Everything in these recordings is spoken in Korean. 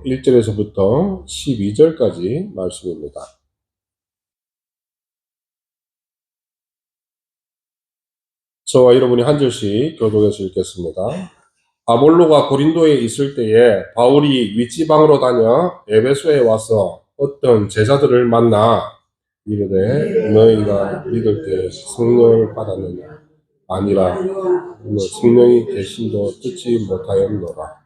1절에서부터 12절까지 말씀입니다. 저와 여러분이 한 절씩 교독해서 읽겠습니다. 아볼로가 고린도에 있을 때에 바울이 윗지방으로 다녀 에베소에 와서 어떤 제자들을 만나 이르되 너희가 믿을 때 성령을 받았느냐? 아니라 성령이 계심도 듣지 못하였노라.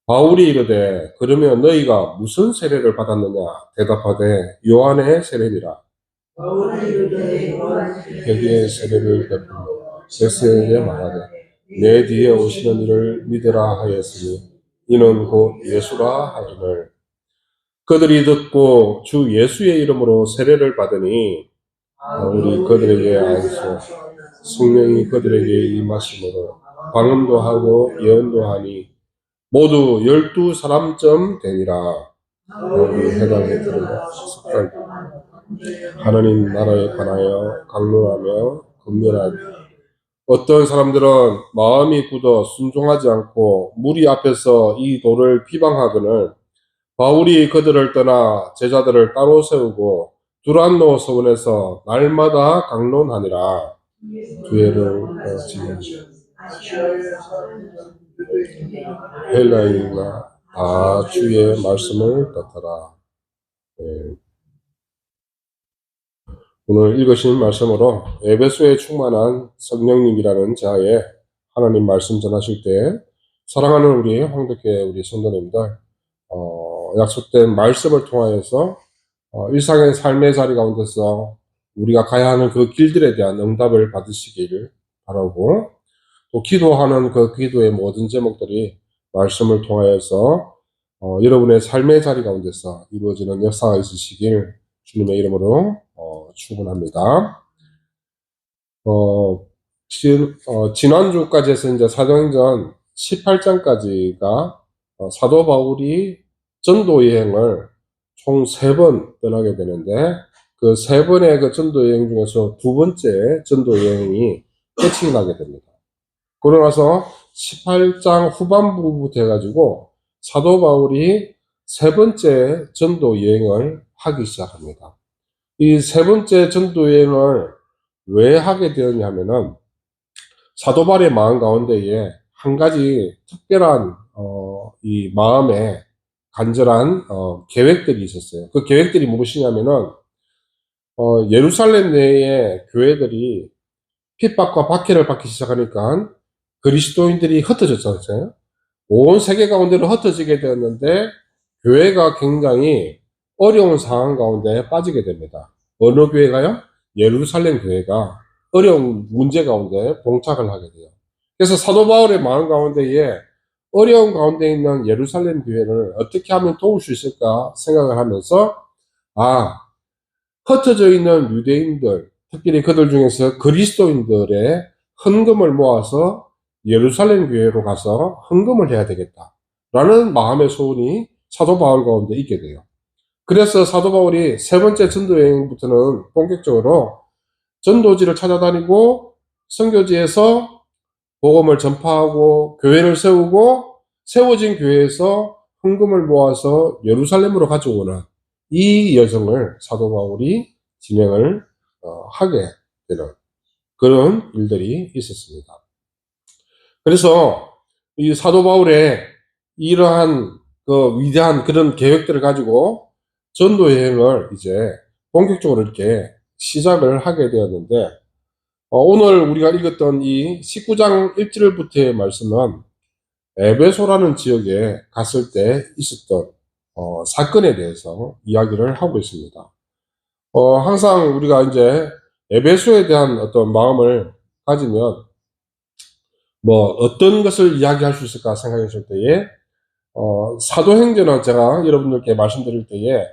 바울이 이르되 그러면 너희가 무슨 세례를 받았느냐? 대답하되 요한의 세례니라. 회개의 세례를 베풀며 백성에게 말하되 내 뒤에 오시는 이를 믿으라 하였으니 이는 곧 예수라 하거늘. 그들이 듣고 주 예수의 이름으로 세례를 받으니 바울이 그들에게 안수 성령이 그들에게 임하심으로 방언도 하고 예언도 하니 모두 12사람쯤 되니라. 바울이 해당에 들으며 하나님 나라에 관하여 강론하며 금면하니 어떤 사람들은 마음이 굳어 순종하지 않고 무리 앞에서 이 도를 비방하거늘 바울이 그들을 떠나 제자들을 따로 세우고 두란노 서원에서 날마다 강론하니라. 기회를 지금 헬라인이나 다 주의 말씀을 뜻하라. 네. 오늘 읽으신 말씀으로 에베소에 충만한 성령님이라는 자에 하나님 말씀 전하실 때 사랑하는 우리 황덕회 우리 성도님들 약속된 말씀을 통하여서 일상의 삶의 자리 가운데서 우리가 가야 하는 그 길들에 대한 응답을 받으시기를 바라고 또 기도하는 그 기도의 모든 제목들이 말씀을 통하여서 여러분의 삶의 자리 가운데서 이루어지는 역사가 있으시길 주님의 이름으로 축원합니다. 지난주까지 해서 이제 사도행전 18장까지가 사도 바울이 전도 여행을 총 3번 떠나게 되는데 그 3번의 그 전도 여행 중에서 2번째 전도 여행이 끝이 나게 됩니다. 그러고 나서 18장 후반부부터 해가지고 사도 바울이 3번째 전도 여행을 하기 시작합니다. 이 3번째 전도 여행을 왜 하게 되었냐면은 사도 바울의 마음 가운데에 한 가지 특별한 이 마음에 간절한 계획들이 있었어요. 그 계획들이 무엇이냐면은 예루살렘 내의 교회들이 핍박과 박해를 받기 시작하니까 그리스도인들이 흩어졌잖아요. 온 세계 가운데로 흩어지게 되었는데 교회가 굉장히 어려운 상황 가운데 빠지게 됩니다. 어느 교회가요? 예루살렘 교회가 어려운 문제 가운데 봉착을 하게 돼요. 그래서 사도 바울의 마음 가운데에 어려운 가운데 있는 예루살렘 교회를 어떻게 하면 도울 수 있을까 생각을 하면서 흩어져 있는 유대인들, 특별히 그들 중에서 그리스도인들의 헌금을 모아서 예루살렘 교회로 가서 헌금을 해야 되겠다라는 마음의 소원이 사도 바울 가운데 있게 돼요. 그래서 사도 바울이 3번째 전도 여행부터는 본격적으로 전도지를 찾아다니고 선교지에서 복음을 전파하고 교회를 세우고 세워진 교회에서 헌금을 모아서 예루살렘으로 가져오는 이 여정을 사도 바울이 진행을 하게 되는 그런 일들이 있었습니다. 그래서 이 사도 바울의 이러한 그 위대한 그런 계획들을 가지고 전도 여행을 이제 본격적으로 이렇게 시작을 하게 되었는데 오늘 우리가 읽었던 이 19장 1절부터의 말씀은 에베소라는 지역에 갔을 때 있었던 사건에 대해서 이야기를 하고 있습니다. 항상 우리가 이제 에베소에 대한 어떤 마음을 가지면 어떤 것을 이야기할 수 있을까 생각했을 때에 사도행전은 제가 여러분들께 말씀드릴 때에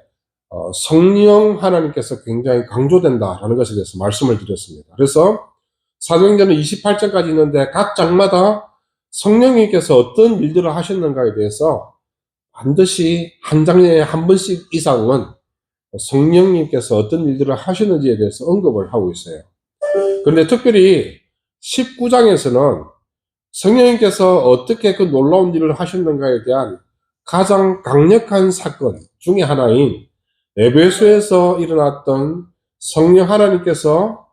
성령 하나님께서 굉장히 강조된다라는 것에 대해서 말씀을 드렸습니다. 그래서 사도행전은 28장까지 있는데 각 장마다 성령님께서 어떤 일들을 하셨는가에 대해서 반드시 한 장에 한 번씩 이상은 성령님께서 어떤 일들을 하셨는지에 대해서 언급을 하고 있어요. 그런데 특별히 19장에서는 성령님께서 어떻게 그 놀라운 일을 하셨는가에 대한 가장 강력한 사건 중에 하나인 에베소에서 일어났던 성령 하나님께서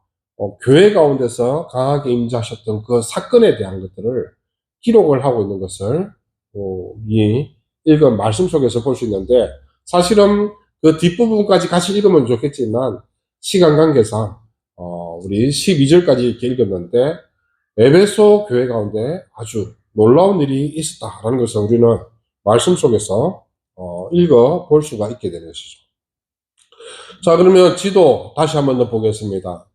교회 가운데서 강하게 임재하셨던 그 사건에 대한 것들을 기록을 하고 있는 것을 이 읽은 말씀 속에서 볼 수 있는데, 사실은 그 뒷부분까지 같이 읽으면 좋겠지만 시간 관계상 우리 12절까지 이렇게 읽었는데, 에베소 교회 가운데 아주 놀라운 일이 있었다라는 것을 우리는 말씀 속에서 읽어 볼 수가 있게 되는 것이죠. 자, 그러면 지도 다시 한번 더 보겠습니다.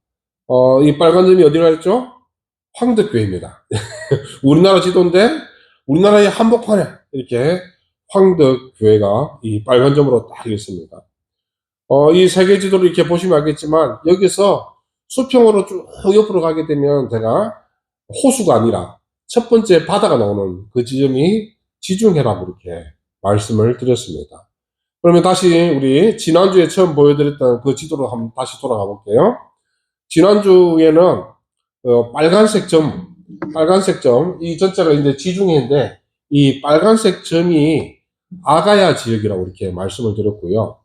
이 빨간 점이 어디로 했죠? 황덕교회입니다. 우리나라 지도인데 우리나라의 한복판에 이렇게 황덕교회가 이 빨간 점으로 딱 있습니다. 이 세계 지도를 이렇게 보시면 알겠지만 여기서 수평으로 쭉 옆으로 가게 되면 제가 호수가 아니라 첫 번째 바다가 나오는 그 지점이 지중해라고 이렇게 말씀을 드렸습니다. 그러면 다시 우리 지난주에 처음 보여드렸던 그 지도로 한번 다시 돌아가 볼게요. 지난주에는 빨간색 점, 이 전체가 이제 지중해인데 이 빨간색 점이 아가야 지역이라고 이렇게 말씀을 드렸고요.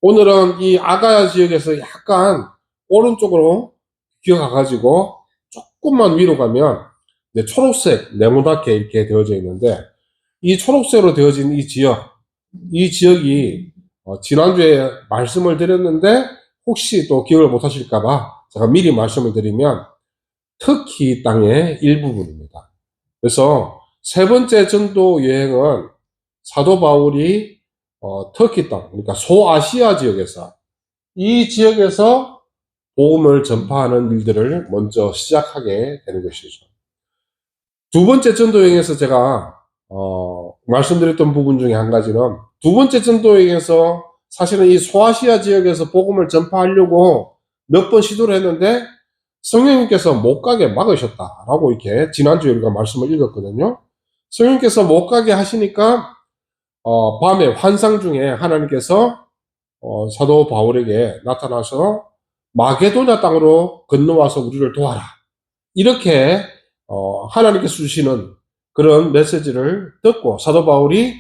오늘은 이 아가야 지역에서 약간 오른쪽으로 기어가가지고 조금만 위로 가면 초록색 네모나게 이렇게 되어져 있는데, 이 초록색으로 되어진 이 지역이 지난주에 말씀을 드렸는데 혹시 또 기억을 못 하실까봐 제가 미리 말씀을 드리면 터키 땅의 일부분입니다. 그래서 세 번째 전도 여행은 사도 바울이 터키 땅, 그러니까 소아시아 지역에서 이 지역에서 복음을 전파하는 일들을 먼저 시작하게 되는 것이죠. 두 번째 전도 여행에서 제가 말씀드렸던 부분 중에 한 가지는, 두 번째 전도 여행에서 사실은 이 소아시아 지역에서 복음을 전파하려고 몇 번 시도를 했는데 성령님께서 못 가게 막으셨다라고 이렇게 지난주에 우리가 말씀을 읽었거든요. 성령님께서 못 가게 하시니까 밤에 환상 중에 하나님께서 사도 바울에게 나타나서 마게도냐 땅으로 건너와서 우리를 도와라, 이렇게 하나님께서 주시는 그런 메시지를 듣고 사도 바울이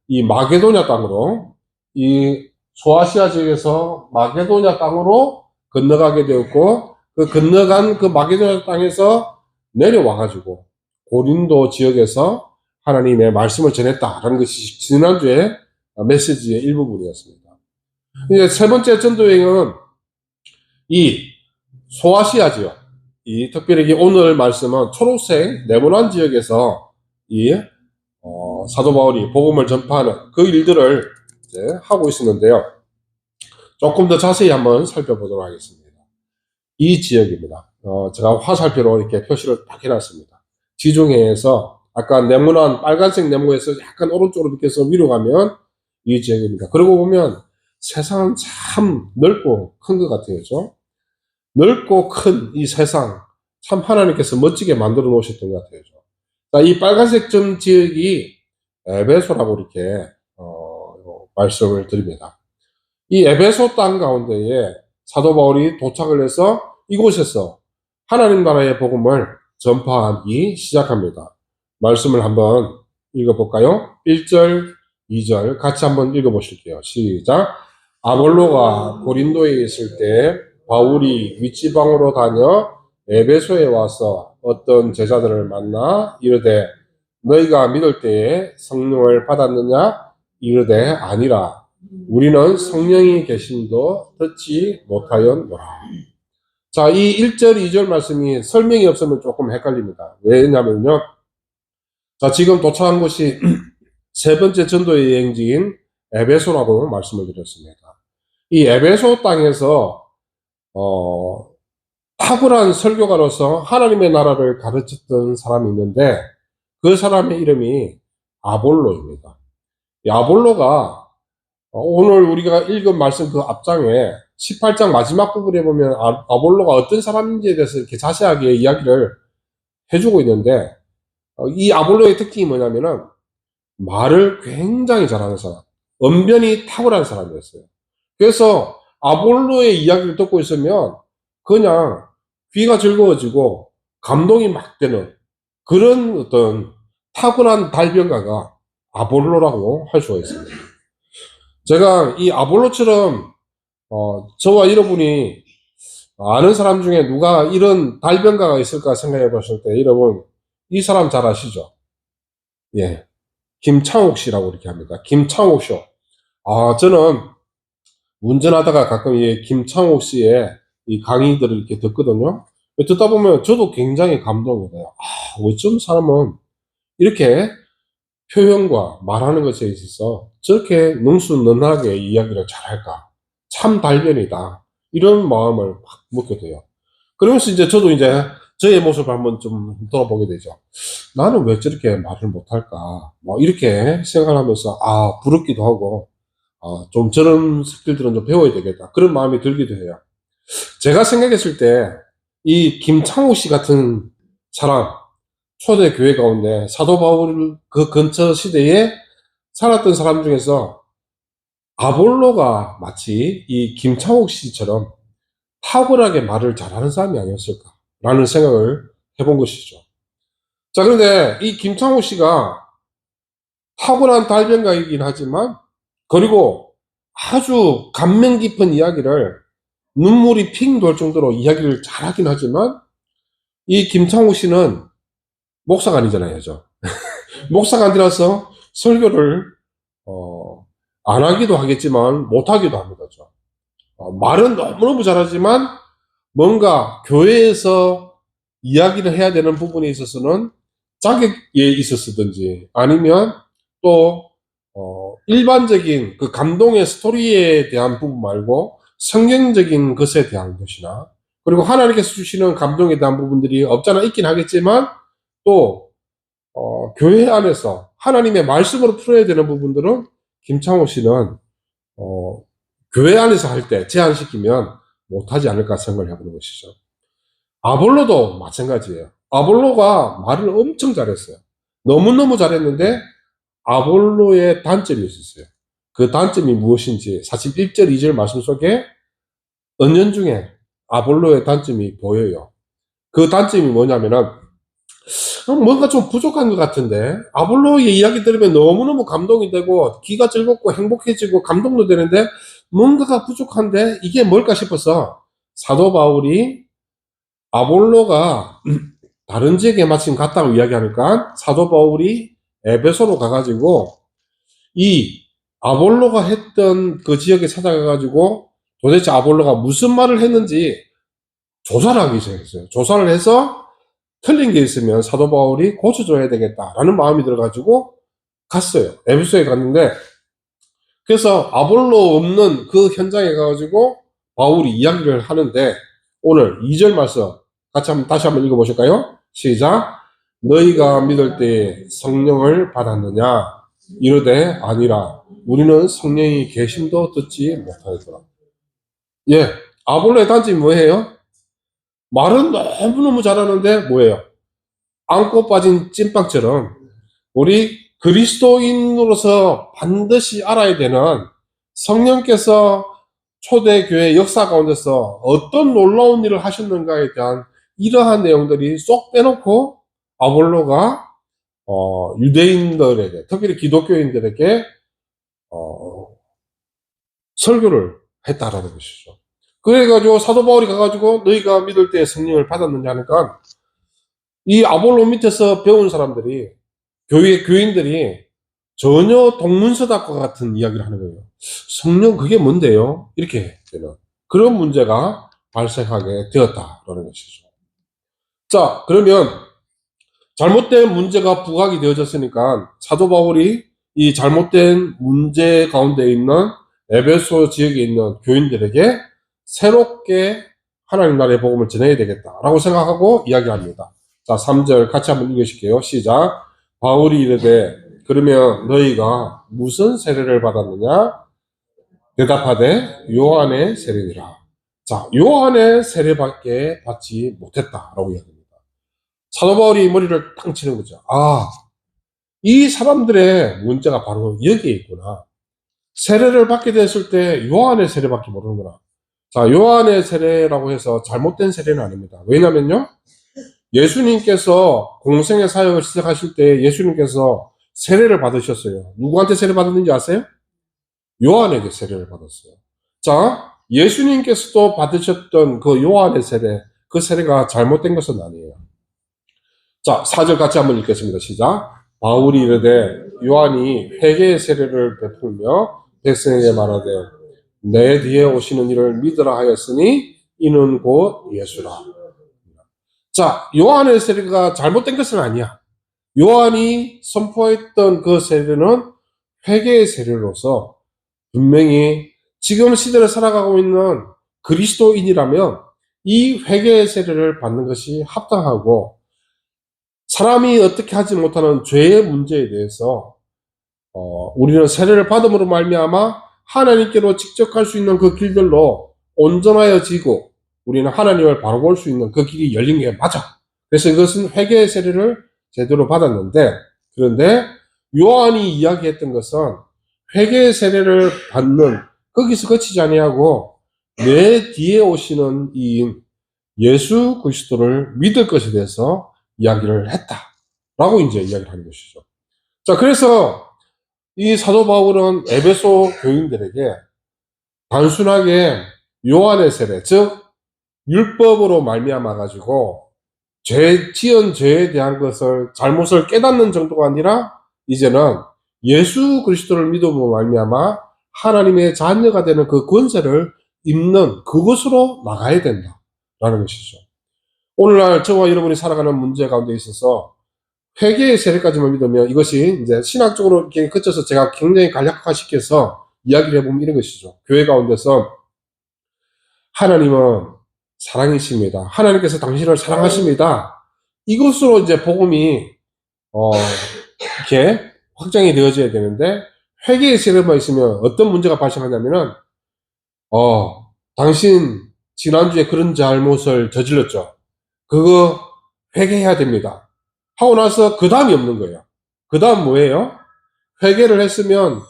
이 마게도냐 땅으로, 이 소아시아 지역에서 마게도냐 땅으로 건너가게 되었고, 그 건너간 그 마게도냐 땅에서 내려와가지고 고린도 지역에서 하나님의 말씀을 전했다라는 것이 지난주에 메시지의 일부분이었습니다. 이제 세 번째 전도여행은 이 소아시아 지역, 이 특별히 오늘 말씀은 초록색 네모난 지역에서 이 사도 바울이 복음을 전파하는 그 일들을 이제 하고 있었는데요. 조금 더 자세히 한번 살펴보도록 하겠습니다. 이 지역입니다. 제가 화살표로 이렇게 표시를 딱 해놨습니다. 지중해에서 아까 네모난 빨간색 네모에서 약간 오른쪽으로 비켜서 위로 가면 이 지역입니다. 그러고 보면 세상은 참 넓고 큰 것 같아요. 그렇죠? 넓고 큰 이 세상, 참 하나님께서 멋지게 만들어 놓으셨던 것 같아요. 자, 이 빨간색 점 지역이 에베소라고 이렇게 말씀을 드립니다. 이 에베소 땅 가운데에 사도 바울이 도착을 해서 이곳에서 하나님 나라의 복음을 전파하기 시작합니다. 말씀을 한번 읽어볼까요? 1절, 2절 같이 한번 읽어보실게요. 시작. 아볼로가 고린도에 있을 때 바울이 윗지방으로 다녀 에베소에 와서 어떤 제자들을 만나 이르되 너희가 믿을 때에 성령을 받았느냐? 이르되 아니라 우리는 성령이 계심도 듣지 못하였노라. 자, 이 1절, 2절 말씀이 설명이 없으면 조금 헷갈립니다. 왜냐면요, 자, 지금 도착한 곳이 세 번째 전도 여행지인 에베소라고 말씀을 드렸습니다. 이 에베소 땅에서 탁월한 설교가로서 하나님의 나라를 가르쳤던 사람이 있는데 그 사람의 이름이 아볼로입니다. 이 아볼로가 오늘 우리가 읽은 말씀 그 앞장에 18장 마지막 부분에 보면 아볼로가 어떤 사람인지에 대해서 이렇게 자세하게 이야기를 해주고 있는데, 이 아볼로의 특징이 뭐냐면은 말을 굉장히 잘하는 사람, 언변이 탁월한 사람이었어요. 그래서 아볼로의 이야기를 듣고 있으면 그냥 귀가 즐거워지고 감동이 막 되는 그런 어떤 탁월한 달변가가 아볼로라고 할 수가 있습니다. 제가 이 아볼로처럼 저와 여러분이 아는 사람 중에 누가 이런 달변가가 있을까 생각해 보실 때 여러분 이 사람 잘 아시죠? 예, 김창옥 씨라고 이렇게 합니다. 김창옥 쇼. 저는 운전하다가 가끔 이 김창옥 씨의 이 강의들을 이렇게 듣거든요. 듣다 보면 저도 굉장히 감동이 돼요. 어쩜 사람은 이렇게 표현과 말하는 것에 있어서 저렇게 능수능란하게 이야기를 잘할까? 참 달변이다. 이런 마음을 확 먹게 돼요. 그러면서 이제 저도 이제 저의 모습을 한번 좀 돌아보게 되죠. 나는 왜 저렇게 말을 못할까? 뭐 이렇게 생각을 하면서 부럽기도 하고 좀 저런 스킬들은 좀 배워야 되겠다. 그런 마음이 들기도 해요. 제가 생각했을 때 이 김창호 씨 같은 사람, 초대 교회 가운데 사도 바울 그 근처 시대에 살았던 사람 중에서 아볼로가 마치 이 김창옥 씨처럼 탁월하게 말을 잘하는 사람이 아니었을까라는 생각을 해본 것이죠. 자, 그런데 이 김창옥 씨가 탁월한 달변가이긴 하지만, 그리고 아주 감명 깊은 이야기를 눈물이 핑 돌 정도로 이야기를 잘하긴 하지만, 이 김창옥 씨는 목사가 아니잖아요. 저. 목사가 아니라서 설교를 안 하기도 하겠지만 못 하기도 합니다. 저. 말은 너무너무 잘하지만 뭔가 교회에서 이야기를 해야 되는 부분에 있어서는 자격에 있었든지 아니면 또 일반적인 그 감동의 스토리에 대한 부분 말고 성경적인 것에 대한 것이나 그리고 하나님께서 주시는 감동에 대한 부분들이 없잖아 있긴 하겠지만 또 교회 안에서 하나님의 말씀으로 풀어야 되는 부분들은 김창호 씨는 교회 안에서 할 때 제한시키면 못하지 않을까 생각을 해보는 것이죠. 아볼로도 마찬가지예요. 아볼로가 말을 엄청 잘했어요. 너무너무 잘했는데 아볼로의 단점이 있었어요. 그 단점이 무엇인지 사실 1절, 2절 말씀 속에 은연중에 아볼로의 단점이 보여요. 그 단점이 뭐냐면은 뭔가 좀 부족한 것 같은데 아볼로의 이야기 들으면 너무너무 감동이 되고 귀가 즐겁고 행복해지고 감동도 되는데 뭔가가 부족한데 이게 뭘까 싶어서 사도 바울이 아볼로가 다른 지역에 마침 갔다고 이야기하니까 사도 바울이 에베소로 가가지고 이 아볼로가 했던 그 지역에 찾아가가지고 도대체 아볼로가 무슨 말을 했는지 조사를 하기 시작했어요. 조사를 해서 틀린 게 있으면 사도 바울이 고쳐줘야 되겠다라는 마음이 들어가지고 갔어요. 에베소에 갔는데 그래서 아볼로 없는 그 현장에 가가지고 바울이 이야기를 하는데 오늘 2절 말씀 다시 한번 읽어보실까요? 시작. 너희가 믿을 때 성령을 받았느냐? 이르되 아니라 우리는 성령이 계심도 듣지 못하였더라. 예, 아볼로의 단점이 뭐예요? 말은 너무너무 잘하는데 뭐예요? 안고 빠진 찐빵처럼 우리 그리스도인으로서 반드시 알아야 되는 성령께서 초대교회 역사 가운데서 어떤 놀라운 일을 하셨는가에 대한 이러한 내용들이 쏙 빼놓고 아볼로가 유대인들에게 특히 기독교인들에게 설교를 했다라는 것이죠. 그래가지고 사도 바울이 가가지고 너희가 믿을 때 성령을 받았느냐 하니까 이 아볼로 밑에서 배운 사람들이 교회 교인들이 전혀 동문서답과 같은 이야기를 하는 거예요. 성령 그게 뭔데요? 이렇게 되는 그런 문제가 발생하게 되었다라는 것이죠. 자, 그러면 잘못된 문제가 부각이 되어졌으니까 사도 바울이 이 잘못된 문제 가운데 있는 에베소 지역에 있는 교인들에게 새롭게 하나님 나라의 복음을 전해야 되겠다라고 생각하고 이야기합니다. 자, 3절 같이 한번 읽으실게요. 시작. 바울이 이르되 그러면 너희가 무슨 세례를 받았느냐? 대답하되 요한의 세례니라. 자, 요한의 세례밖에 받지 못했다라고 이야기합니다. 사도 바울이 머리를 탕 치는 거죠. 이 사람들의 문제가 바로 여기에 있구나. 세례를 받게 됐을 때 요한의 세례밖에 모르는구나. 자, 요한의 세례라고 해서 잘못된 세례는 아닙니다. 왜냐면요, 예수님께서 공생의 사역을 시작하실 때 예수님께서 세례를 받으셨어요. 누구한테 세례 받았는지 아세요? 요한에게 세례를 받았어요. 자, 예수님께서도 받으셨던 그 요한의 세례, 그 세례가 잘못된 것은 아니에요. 자, 4절 같이 한번 읽겠습니다. 시작. 바울이 이르되 요한이 회개의 세례를 베풀며 백성에게 말하되 내 뒤에 오시는 이를 믿으라 하였으니 이는 곧 예수라. 자, 요한의 세례가 잘못된 것은 아니야. 요한이 선포했던 그 세례는 회개의 세례로서 분명히 지금 시대를 살아가고 있는 그리스도인이라면 이 회개의 세례를 받는 것이 합당하고, 사람이 어떻게 하지 못하는 죄의 문제에 대해서 우리는 세례를 받음으로 말미암아 하나님께로 직접 갈 수 있는 그 길들로 온전하여지고 우리는 하나님을 바라볼 볼 수 있는 그 길이 열린 게 맞아. 그래서 이것은 회개의 세례를 제대로 받았는데, 그런데 요한이 이야기했던 것은 회개의 세례를 받는, 거기서 그치지 아니하고 내 뒤에 오시는 이인 예수 그리스도를 믿을 것에 대해서 이야기를 했다라고 이제 이야기를 하는 것이죠. 자, 그래서 이 사도 바울은 에베소 교인들에게 단순하게 요한의 세례, 즉 율법으로 말미암아 가지고 지은 죄에 대한 것을, 잘못을 깨닫는 정도가 아니라 이제는 예수 그리스도를 믿음으로 말미암아 하나님의 자녀가 되는 그 권세를 입는 그것으로 나가야 된다라는 것이죠. 오늘날 저와 여러분이 살아가는 문제 가운데 있어서 회개의 세례까지만 믿으면 이것이 이제 신학적으로 이렇게 그쳐서 제가 굉장히 간략화시켜서 이야기를 해보면 이런 것이죠. 교회 가운데서 하나님은 사랑이십니다. 하나님께서 당신을 사랑하십니다. 이것으로 이제 복음이 이렇게 확장이 되어져야 되는데, 회개의 세례만 있으면 어떤 문제가 발생하냐면은 당신 지난주에 그런 잘못을 저질렀죠. 그거 회개해야 됩니다. 하고 나서 그 다음이 없는 거예요. 그 다음 뭐예요? 회개를 했으면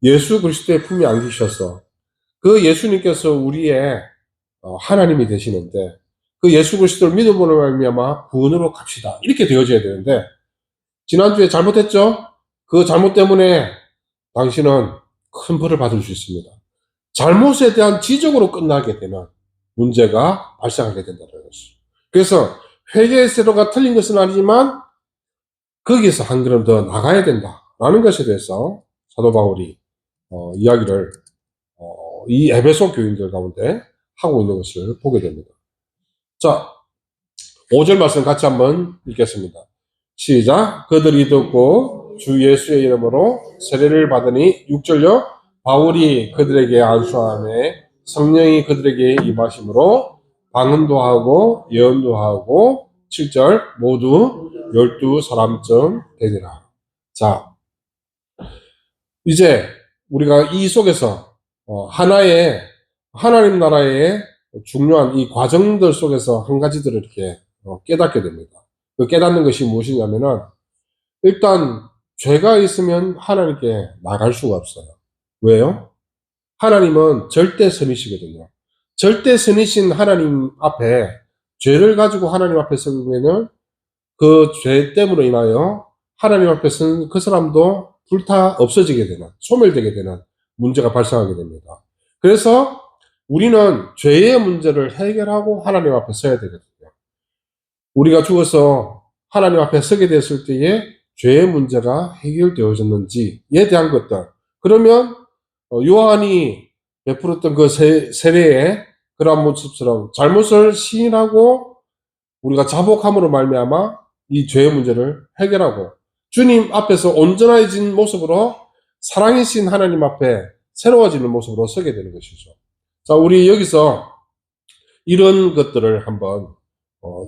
예수 그리스도의 품에 안기셔서 그 예수님께서 우리의 하나님이 되시는데, 그 예수 그리스도를 믿음으로 말미암아 구원으로 갑시다. 이렇게 되어져야 되는데, 지난주에 잘못했죠? 그 잘못 때문에 당신은 큰 벌을 받을 수 있습니다. 잘못에 대한 지적으로 끝나게 되는 문제가 발생하게 된다는 것이죠. 그래서 회개의 세례가 틀린 것은 아니지만 거기서 한 걸음 더 나가야 된다라는 것에 대해서 사도 바울이 이야기를 이 에베소 교인들 가운데 하고 있는 것을 보게 됩니다. 자, 5절 말씀 같이 한번 읽겠습니다. 시작. 그들이 듣고 주 예수의 이름으로 세례를 받으니, 6절요. 바울이 그들에게 안수하매 성령이 그들에게 임하심으로 방언도 하고 예언도 하고, 7절 모두 12사람쯤 되니라. 자, 이제 우리가 이 속에서 하나의 하나님 나라의 중요한 이 과정들 속에서 한 가지들을 이렇게 깨닫게 됩니다. 그 깨닫는 것이 무엇이냐면은, 일단 죄가 있으면 하나님께 나갈 수가 없어요. 왜요? 하나님은 절대 선이시거든요. 절대 선이신 하나님 앞에 죄를 가지고 하나님 앞에 서면은 그 죄 때문으로 인하여 하나님 앞에 선 그 사람도 불타 없어지게 되는, 소멸되게 되는 문제가 발생하게 됩니다. 그래서 우리는 죄의 문제를 해결하고 하나님 앞에 서야 되거든요. 우리가 죽어서 하나님 앞에 서게 됐을 때에 죄의 문제가 해결되어졌는지에 대한 것들. 그러면 요한이 베풀었던 그 세례의 그러한 모습처럼 잘못을 시인하고 우리가 자복함으로 말미암아 이 죄의 문제를 해결하고 주님 앞에서 온전해진 모습으로 사랑이신 하나님 앞에 새로워지는 모습으로 서게 되는 것이죠. 자, 우리 여기서 이런 것들을 한번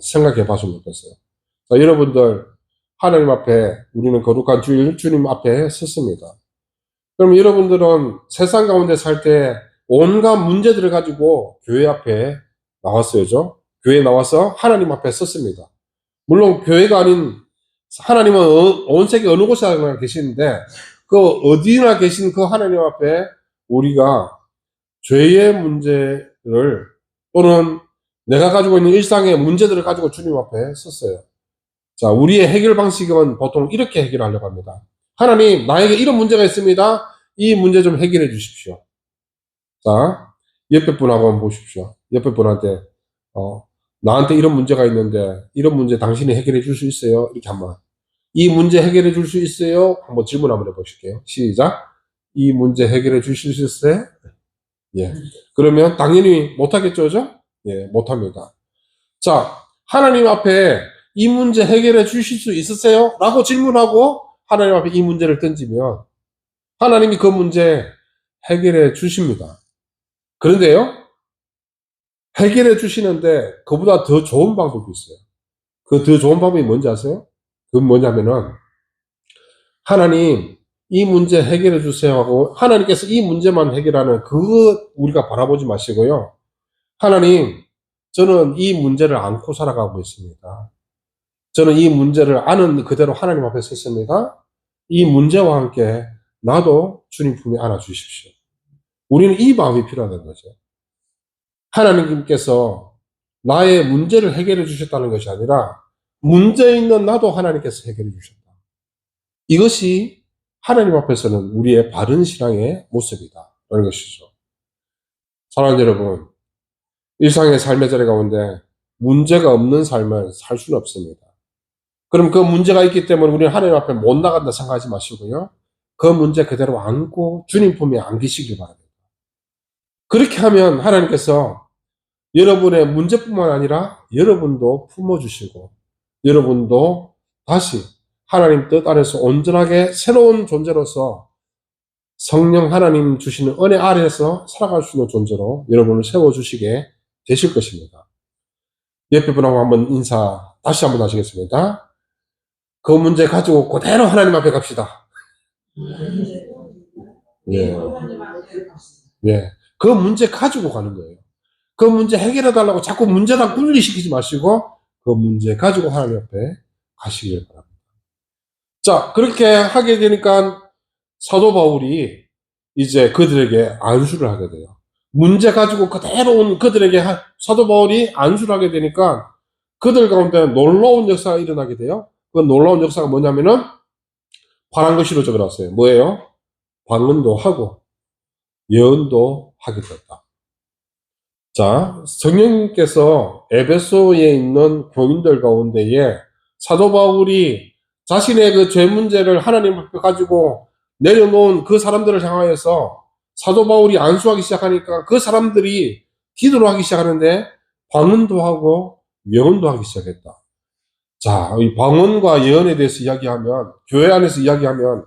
생각해 봤으면 좋겠어요. 자, 여러분들, 하나님 앞에 우리는 거룩한 주님 앞에 섰습니다. 그럼 여러분들은 세상 가운데 살 때 온갖 문제들을 가지고 교회 앞에 나왔어야죠. 교회에 나와서 하나님 앞에 섰습니다. 물론 교회가 아닌 하나님은 온 세계 어느 곳에나 계시는데, 그 어디나 계신 그 하나님 앞에 우리가 죄의 문제를, 또는 내가 가지고 있는 일상의 문제들을 가지고 주님 앞에 섰어요. 자, 우리의 해결 방식은 보통 이렇게 해결하려고 합니다. 하나님, 나에게 이런 문제가 있습니다. 이 문제 좀 해결해 주십시오. 자, 옆에 분하고 한번 보십시오. 옆에 분한테, 나한테 이런 문제가 있는데, 이런 문제 당신이 해결해 줄 수 있어요? 이렇게 한번. 이 문제 해결해 줄 수 있어요? 한번 질문 한번 해보실게요. 시작. 이 문제 해결해 주실 수 있어요? 예. 그러면 당연히 못하겠죠, 그죠? 예, 못합니다. 자, 하나님 앞에 이 문제 해결해 주실 수 있으세요? 라고 질문하고 하나님 앞에 이 문제를 던지면 하나님이 그 문제 해결해 주십니다. 그런데요, 해결해 주시는데 그보다 더 좋은 방법이 있어요. 그 더 좋은 방법이 뭔지 아세요? 그건 뭐냐면은 하나님 이 문제 해결해 주세요 하고 하나님께서 이 문제만 해결하는 그거 우리가 바라보지 마시고요. 하나님, 저는 이 문제를 안고 살아가고 있습니다. 저는 이 문제를 아는 그대로 하나님 앞에 섰습니다. 이 문제와 함께 나도 주님 품에 안아 주십시오. 우리는 이 마음이 필요하다는 거죠. 하나님께서 나의 문제를 해결해 주셨다는 것이 아니라 문제 있는 나도 하나님께서 해결해 주셨다. 이것이 하나님 앞에서는 우리의 바른 신앙의 모습이다. 라는 것이죠. 사랑하는 여러분, 일상의 삶의 자리 가운데 문제가 없는 삶을 살 수는 없습니다. 그럼 그 문제가 있기 때문에 우리는 하나님 앞에 못 나간다 생각하지 마시고요. 그 문제 그대로 안고 주님 품에 안기시길 바랍니다. 그렇게 하면 하나님께서 여러분의 문제뿐만 아니라 여러분도 품어주시고 여러분도 다시 하나님 뜻 안에서 온전하게 새로운 존재로서 성령 하나님 주시는 은혜 아래에서 살아갈 수 있는 존재로 여러분을 세워주시게 되실 것입니다. 옆에 분하고 한번 인사 다시 한번 하시겠습니다. 그 문제 가지고 그대로 하나님 앞에 갑시다. 예. 예. 그 문제 가지고 가는 거예요. 그 문제 해결해 달라고 자꾸 문제다 분리시키지 마시고 그 문제 가지고 하나님 앞에 가시길 바랍니다. 자, 그렇게 하게 되니까 사도 바울이 이제 그들에게 안수를 하게 돼요. 문제 가지고 그대로 온 그들에게 사도 바울이 안수를 하게 되니까 그들 가운데 놀라운 역사가 일어나게 돼요. 그 놀라운 역사가 뭐냐면은 파란 글씨로 적어놨어요. 뭐예요? 방언도 하고 예언도 하게 됐다. 자, 성령님께서 에베소에 있는 교인들 가운데에 사도 바울이 자신의 그 죄 문제를 하나님 앞에 가지고 내려놓은 그 사람들을 향하여서 사도 바울이 안수하기 시작하니까 그 사람들이 기도를 하기 시작하는데 방언도 하고 예언도 하기 시작했다. 자, 이 방언과 예언에 대해서 이야기하면 교회 안에서 이야기하면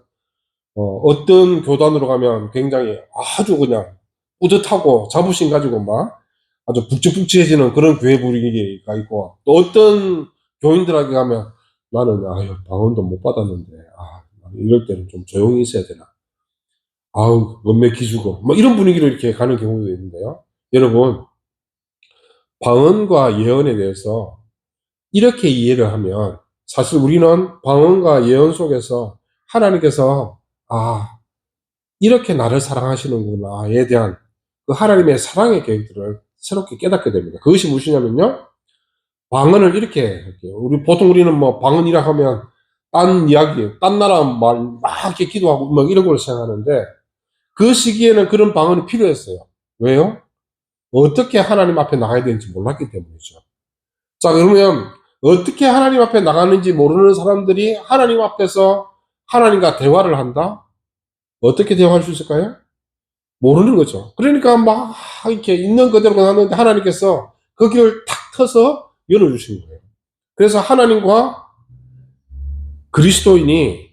어떤 교단으로 가면 굉장히 아주 그냥 뿌듯하고 자부심 가지고 막 아주 북적북적해지는 그런 교회 분위기가 있고 또 어떤 교인들에게 가면 나는 방언도 못 받았는데 이럴 때는 좀 조용히 있어야 되나 원매 기주고 뭐 이런 분위기로 이렇게 가는 경우도 있는데요. 여러분 방언과 예언에 대해서 이렇게 이해를 하면 사실 우리는 방언과 예언 속에서 하나님께서 이렇게 나를 사랑하시는구나에 대한 그 하나님의 사랑의 계획들을 새롭게 깨닫게 됩니다. 그것이 무엇이냐면요. 방언을 이렇게 할게요. 우리는 뭐 방언이라 하면 딴 이야기, 딴 나라 말 막 이렇게 기도하고 막 이런 걸 생각하는데 그 시기에는 그런 방언이 필요했어요. 왜요? 어떻게 하나님 앞에 나가야 되는지 몰랐기 때문이죠. 자, 그러면 어떻게 하나님 앞에 나가는지 모르는 사람들이 하나님 앞에서 하나님과 대화를 한다? 어떻게 대화할 수 있을까요? 모르는 거죠. 그러니까 막 이렇게 있는 그대로 하는데 하나님께서 그 길을 탁 터서 열어주신 거예요. 그래서 하나님과 그리스도인이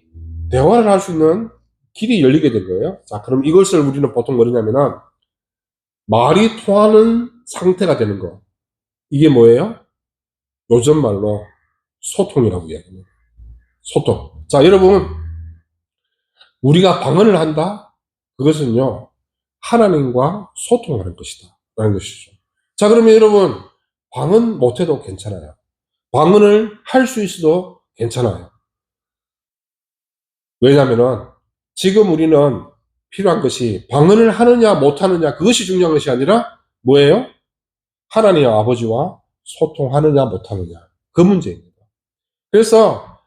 대화를 할 수 있는 길이 열리게 된 거예요. 자, 그럼 이것을 우리는 보통 뭐냐면은 말이 통하는 상태가 되는 거. 이게 뭐예요? 요즘 말로 소통이라고 이야기합니다. 소통. 자, 여러분, 우리가 방언을 한다? 그것은요, 하나님과 소통하는 것이다. 라는 것이죠. 자, 그러면 여러분, 방언 못해도 괜찮아요. 방언을 할 수 있어도 괜찮아요. 왜냐면은, 지금 우리는 필요한 것이 방언을 하느냐 못하느냐 그것이 중요한 것이 아니라 뭐예요? 하나님 아버지와 소통하느냐 못하느냐 그 문제입니다. 그래서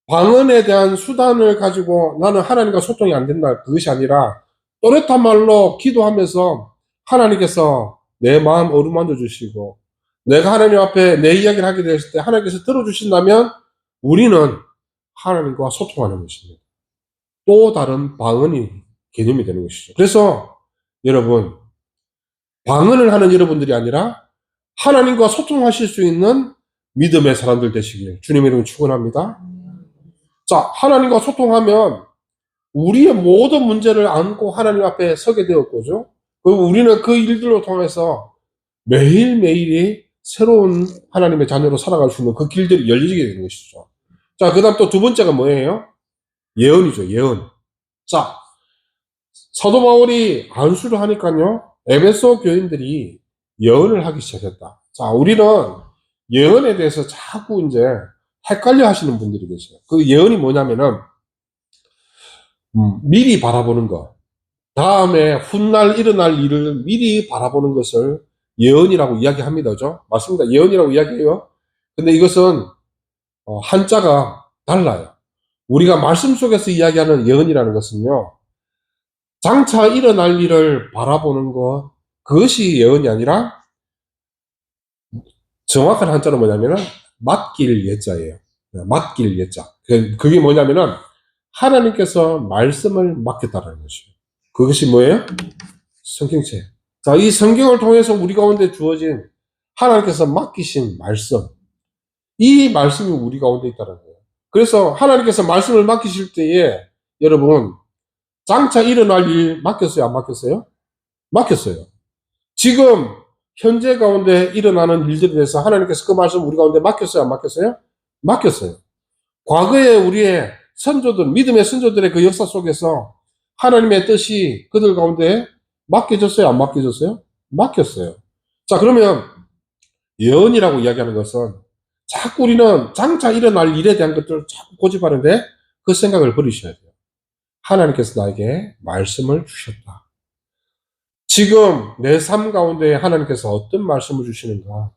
방언에 대한 수단을 가지고 나는 하나님과 소통이 안 된다. 그것이 아니라 또렷한 말로 기도하면서 하나님께서 내 마음 어루만져 주시고 내가 하나님 앞에 내 이야기를 하게 됐을 때 하나님께서 들어주신다면 우리는 하나님과 소통하는 것입니다. 또 다른 방언이 개념이 되는 것이죠. 그래서 여러분, 방언을 하는 여러분들이 아니라 하나님과 소통하실 수 있는 믿음의 사람들 되시길 주님의 이름으로 축원합니다. 자, 하나님과 소통하면 우리의 모든 문제를 안고 하나님 앞에 서게 되었고죠. 그리고 우리는 그 일들로 통해서 매일매일이 새로운 하나님의 자녀로 살아갈 수 있는 그 길들이 열리게 되는 것이죠. 자, 그 다음 또 두 번째가 뭐예요? 예언이죠, 예언. 자, 사도 바울이 안수를 하니까요, 에베소 교인들이 예언을 하기 시작했다. 자, 우리는 예언에 대해서 자꾸 이제 헷갈려 하시는 분들이 계세요. 그 예언이 뭐냐면은, 미리 바라보는 것. 다음에 훗날 일어날 일을 미리 바라보는 것을 예언이라고 이야기합니다. 그죠? 맞습니다. 예언이라고 이야기해요. 근데 이것은 한자가 달라요. 우리가 말씀 속에서 이야기하는 예언이라는 것은요, 장차 일어날 일을 바라보는 것, 그것이 예언이 아니라 정확한 한자는 뭐냐면은 맡길 예자예요. 맡길 예자. 그게 뭐냐면은 하나님께서 말씀을 맡겼다는 것이에요. 그것이 뭐예요? 성경책. 자, 이 성경을 통해서 우리 가운데 주어진 하나님께서 맡기신 말씀. 이 말씀이 우리 가운데 있다는 거예요. 그래서 하나님께서 말씀을 맡기실 때에 여러분, 장차 일어날 일 맡겼어요? 안 맡겼어요? 맡겼어요. 지금 현재 가운데 일어나는 일들에 대해서 하나님께서 그 말씀 우리 가운데 맡겼어요? 안 맡겼어요? 맡겼어요. 과거에 우리의 선조들, 믿음의 선조들의 그 역사 속에서 하나님의 뜻이 그들 가운데 맡겨졌어요? 안 맡겨졌어요? 맡겼어요. 자, 그러면 예언이라고 이야기하는 것은 자꾸 우리는 장차 일어날 일에 대한 것들을 자꾸 고집하는데 그 생각을 버리셔야 돼요. 하나님께서 나에게 말씀을 주셨다. 지금 내 삶 가운데 하나님께서 어떤 말씀을 주시는가?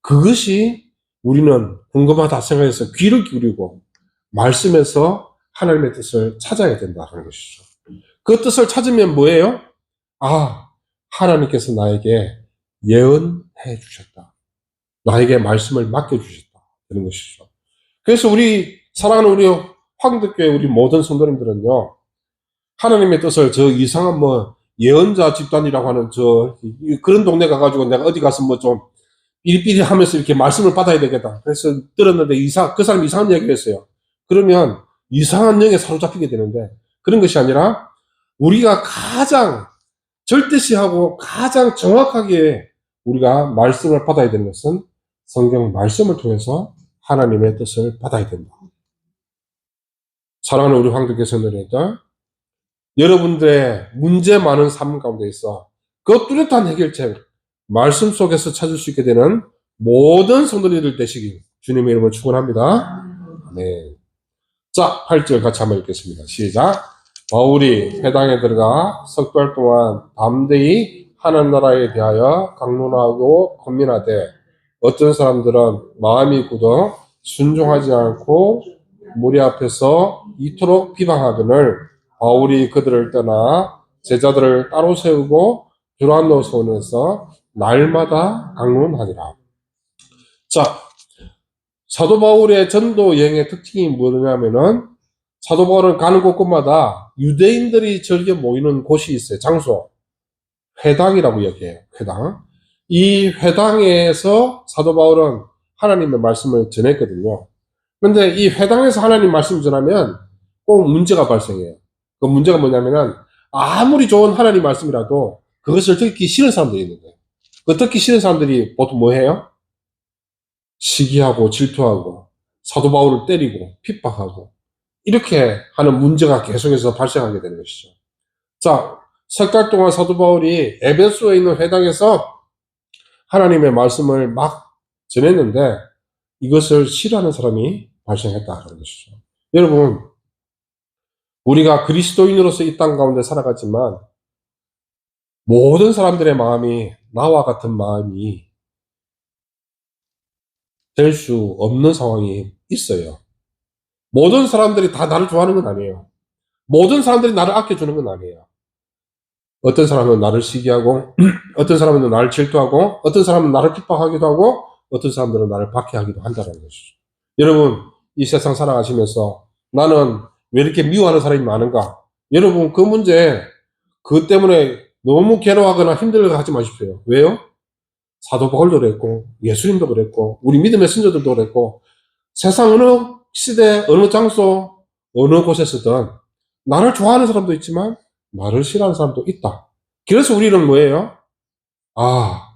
그것이 우리는 궁금하다 생각해서 귀를 기울이고 말씀에서 하나님의 뜻을 찾아야 된다는 것이죠. 그 뜻을 찾으면 뭐예요? 아, 하나님께서 나에게 예언해 주셨다. 나에게 말씀을 맡겨주셨다. 그런 것이죠. 그래서 우리 사랑하는 우리 황덕교회 우리 모든 성도님들은요, 하나님의 뜻을 저 이상한 뭐 예언자 집단이라고 하는 그런 동네 가가지고 내가 어디 가서 뭐 좀 삐리삐리 하면서 이렇게 말씀을 받아야 되겠다. 그래서 들었는데 그 사람이 이상한 얘기를 했어요. 그러면 이상한 영에 사로잡히게 되는데 그런 것이 아니라 우리가 가장 절대시하고 가장 정확하게 우리가 말씀을 받아야 되는 것은 성경 말씀을 통해서 하나님의 뜻을 받아야 된다. 사랑하는 우리 황덕교 성도님들, 여러분들의 문제 많은 삶 가운데 있어 그 뚜렷한 해결책, 말씀 속에서 찾을 수 있게 되는 모든 성도님들 되시길 주님의 이름으로 축원합니다. 네. 자, 8절 같이 한번 읽겠습니다. 시작. 바울이 회당에 들어가 석 달 동안 담대히 하는 나라에 대하여 강론하고 권면하되 어떤 사람들은 마음이 굳어 순종하지 않고 무리 앞에서 이토록 비방하거늘 바울이 그들을 떠나 제자들을 따로 세우고 두란노 손에서 날마다 강론하니라. 자, 사도 바울의 전도 여행의 특징이 뭐냐면은 사도 바울은 가는 곳곳마다 유대인들이 즐겨 모이는 곳이 있어요. 장소. 회당이라고 얘기해요. 회당. 이 회당에서 사도 바울은 하나님의 말씀을 전했거든요. 근데 이 회당에서 하나님 말씀을 전하면 꼭 문제가 발생해요. 그 문제가 뭐냐면은 아무리 좋은 하나님 말씀이라도 그것을 듣기 싫은 사람들이 있는 거예요. 그 듣기 싫은 사람들이 보통 뭐 해요? 시기하고 질투하고 사도 바울을 때리고 핍박하고 이렇게 하는 문제가 계속해서 발생하게 되는 것이죠. 자, 석 달 동안 사도 바울이 에베소에 있는 회당에서 하나님의 말씀을 막 전했는데 이것을 싫어하는 사람이 발생했다는 것이죠. 여러분, 우리가 그리스도인으로서 이 땅 가운데 살아가지만 모든 사람들의 마음이 나와 같은 마음이 될 수 없는 상황이 있어요. 모든 사람들이 다 나를 좋아하는 건 아니에요. 모든 사람들이 나를 아껴주는 건 아니에요. 어떤 사람은 나를 시기하고, 어떤 사람은 나를 질투하고, 어떤 사람은 나를 핍박하기도 하고, 어떤 사람들은 나를 박해하기도 한다는 것이죠. 여러분, 이 세상 살아가시면서 나는 왜 이렇게 미워하는 사람이 많은가? 여러분, 그 문제, 그것 때문에 너무 괴로워하거나 힘들어 하지 마십시오. 왜요? 사도 바울도 그랬고, 예수님도 그랬고, 우리 믿음의 선조들도 그랬고, 세상 어느 시대, 어느 장소, 어느 곳에서든 나를 좋아하는 사람도 있지만 나를 싫어하는 사람도 있다. 그래서 우리는 뭐예요? 아,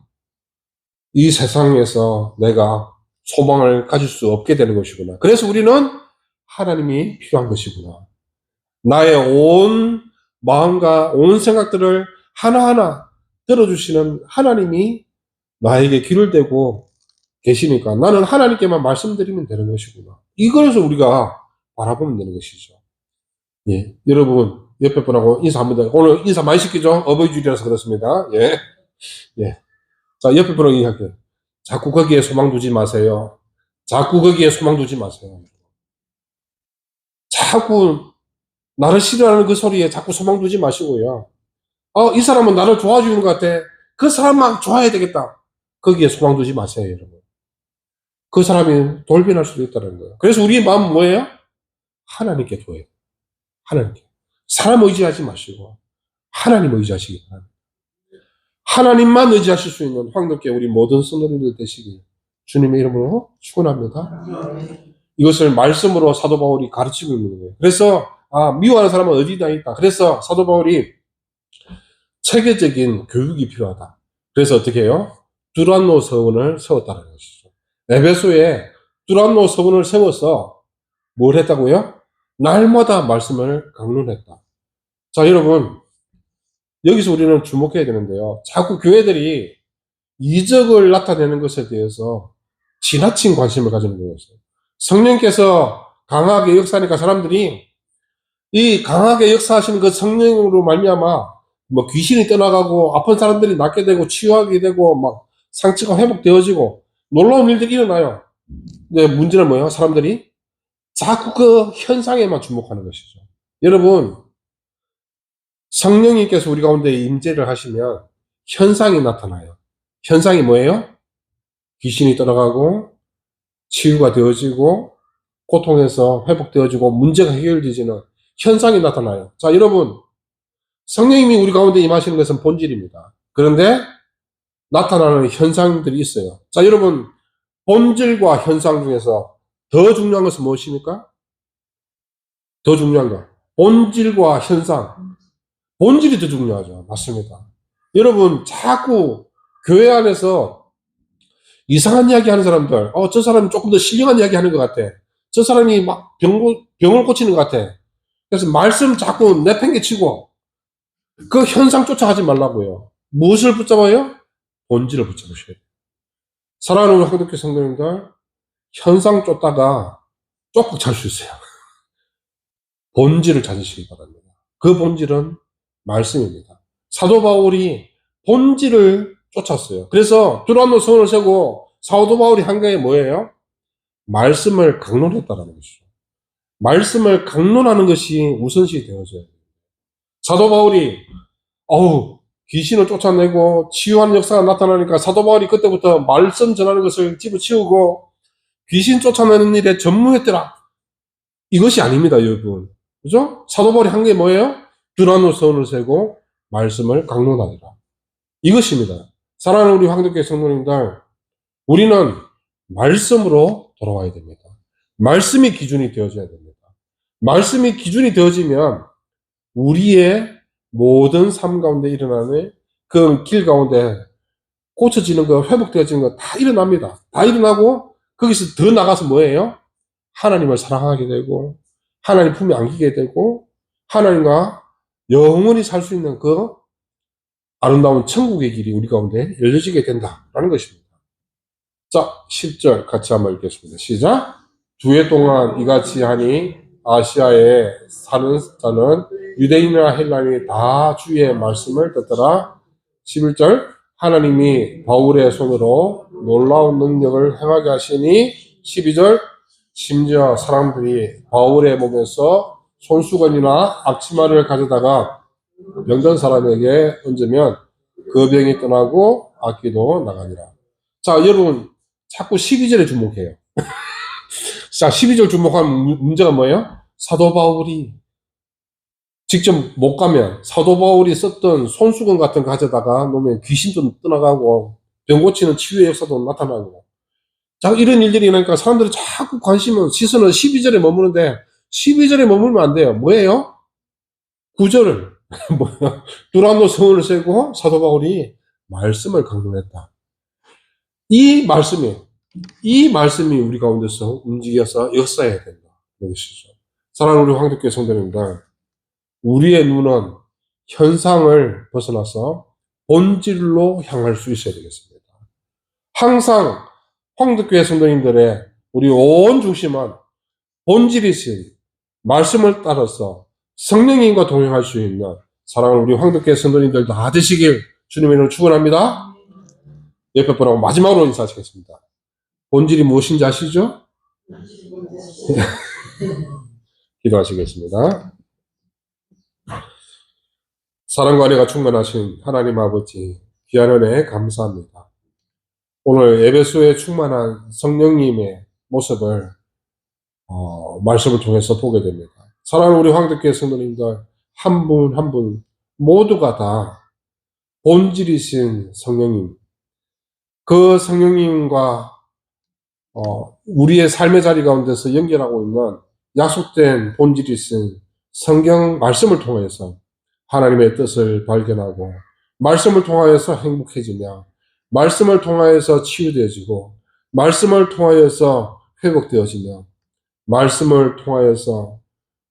이 세상에서 내가 소망을 가질 수 없게 되는 것이구나. 그래서 우리는 하나님이 필요한 것이구나. 나의 온 마음과 온 생각들을 하나하나 들어주시는 하나님이 나에게 귀를 대고 계시니까 나는 하나님께만 말씀드리면 되는 것이구나. 이거에서 우리가 바라보면 되는 것이죠. 예. 여러분, 옆에 분하고 인사 한번 더. 오늘 인사 많이 시키죠? 어버이 주일이라서 그렇습니다. 예. 예. 자, 옆에 분하고 이야기할게요. 자꾸 거기에 소망 두지 마세요. 자꾸 거기에 소망 두지 마세요. 자꾸 나를 싫어하는 그 소리에 자꾸 소망 두지 마시고요. 이 사람은 나를 좋아주는 것 같아. 그 사람만 좋아해야 되겠다. 거기에 소망 두지 마세요, 여러분. 그 사람이 돌변할 수도 있다는 거예요. 그래서 우리의 마음은 뭐예요? 하나님께 둬요. 하나님께. 사람 의지하지 마시고 하나님 의지하시기 바랍니다. 하나님만 의지하실 수 있는 황덕계 우리 모든 성도님들 되시길 주님의 이름으로 축원합니다. 이것을 말씀으로 사도 바울이 가르치고 있는 거예요. 그래서 미워하는 사람은 어디다 있다. 그래서 사도 바울이 체계적인 교육이 필요하다. 그래서 어떻게 해요? 두란노 서원을 세웠다는 것이죠. 에베소에 두란노 서원을 세워서 뭘 했다고요? 날마다 말씀을 강론했다. 자, 여러분, 여기서 우리는 주목해야 되는데요. 자꾸 교회들이 이적을 나타내는 것에 대해서 지나친 관심을 가지는 거였어요. 성령께서 강하게 역사하니까 사람들이 이 강하게 역사하시는 그 성령으로 말미암아 뭐 귀신이 떠나가고 아픈 사람들이 낫게 되고 치유하게 되고 막 상처가 회복되어지고 놀라운 일들이 일어나요. 근데 문제는 뭐예요? 사람들이 자꾸 그 현상에만 주목하는 것이죠. 여러분, 성령님께서 우리 가운데 임재를 하시면 현상이 나타나요. 현상이 뭐예요? 귀신이 떠나가고 치유가 되어지고 고통에서 회복되어지고 문제가 해결되지는 현상이 나타나요. 자, 여러분, 성령님이 우리 가운데 임하시는 것은 본질입니다. 그런데 나타나는 현상들이 있어요. 자, 여러분, 본질과 현상 중에서 더 중요한 것은 무엇입니까? 더 중요한 거. 본질과 현상. 본질이 더 중요하죠. 맞습니다. 여러분, 자꾸 교회 안에서 이상한 이야기 하는 사람들, 저 사람이 조금 더 신령한 이야기 하는 것 같아. 저 사람이 막 병을 고치는 것 같아. 그래서 말씀 자꾸 내팽개치고 그 현상 쫓아가지 말라고요. 무엇을 붙잡아요? 본질을 붙잡으셔야 돼요. 사랑하는 한국교 성도님들, 현상 쫓다가 쪽박 찰 수 있어요. 본질을 찾으시기 바랍니다. 그 본질은 말씀입니다. 사도 바울이 본질을 쫓았어요. 그래서 두란노 성을 세고 사도 바울이 한 게 뭐예요? 말씀을 강론했다는 것이죠. 말씀을 강론하는 것이 우선시 되어져야 돼요. 사도 바울이 귀신을 쫓아내고 치유하는 역사가 나타나니까 사도 바울이 그때부터 말씀 전하는 것을 집어치우고 귀신 쫓아내는 일에 전무했더라. 이것이 아닙니다, 여러분. 그죠? 사도 바울이 한 게 뭐예요? 두란노 성을 세고 말씀을 강론하니라. 이것입니다. 사랑하는 우리 황덕교 성도님들, 우리는 말씀으로 돌아와야 됩니다. 말씀이 기준이 되어져야 됩니다. 말씀이 기준이 되어지면 우리의 모든 삶 가운데 일어나는 그 길 가운데 고쳐지는 거, 회복되어지는 거 다 일어납니다. 다 일어나고 거기서 더 나가서 뭐예요? 하나님을 사랑하게 되고 하나님 품에 안기게 되고 하나님과 영원히 살 수 있는 그 아름다운 천국의 길이 우리 가운데 열려지게 된다라는 것입니다. 자, 10절 같이 한번 읽겠습니다. 시작. 2해 동안 이같이 하니 아시아에 사는 자는 유대인이나 헬라인이 다 주의 말씀을 듣더라. 11절. 하나님이 바울의 손으로 놀라운 능력을 행하게 하시니 12절 심지어 사람들이 바울의 몸에서 손수건이나 앞치마를 가져다가 병든 사람에게 얹으면 그 병이 떠나고 악기도 나가니라. 자, 여러분 자꾸 12절에 주목해요. 자, 12절 주목하는 문제가 뭐예요? 사도 바울이 직접 못 가면 사도 바울이 썼던 손수건 같은 거 가져다가 놓으면 귀신도 떠나가고 병 고치는 치유의 역사도 나타나고, 자, 이런 일들이 일어나니까 사람들이 자꾸 시선은 12절에 머무는데 12절에 머물면 안 돼요. 뭐예요? 9절을 뭐야? 두란노 성을 세고 사도 바울이 말씀을 강론했다. 이 말씀이 우리 가운데서 움직여서 역사해야 된다. 이것이죠. 사랑하는 우리 황덕교회 성도님들, 우리의 눈은 현상을 벗어나서 본질로 향할 수 있어야 되겠습니다. 항상 황덕교회 성도님들의 우리 온 중심은 본질이신 말씀을 따라서 성령님과 동행할 수 있는 사랑하는 우리 황덕교회 성도님들 다 되시길 주님의 이름으로 축원합니다. 옆에 분하고 마지막으로 인사하시겠습니다. 본질이 무엇인지 아시죠? 기도하시겠습니다. 사랑과 은혜가 충만하신 하나님 아버지, 귀한 은혜에 감사합니다. 오늘 에베소에 충만한 성령님의 모습을 말씀을 통해서 보게 됩니다. 사랑하는 우리 황덕교회 성도님들 한 분 한 분 모두가 다 본질이신 성령님, 그 성령님과 우리의 삶의 자리 가운데서 연결하고 있는 약속된 본질이신 성경 말씀을 통해서 하나님의 뜻을 발견하고, 말씀을 통하여서 행복해지며, 말씀을 통하여서 치유되어지고, 말씀을 통하여서 회복되어지며, 말씀을 통하여서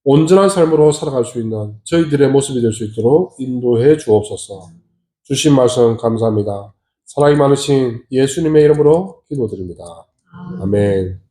온전한 삶으로 살아갈 수 있는 저희들의 모습이 될 수 있도록 인도해 주옵소서. 주신 말씀 감사합니다. 사랑이 많으신 예수님의 이름으로 기도드립니다. 아멘.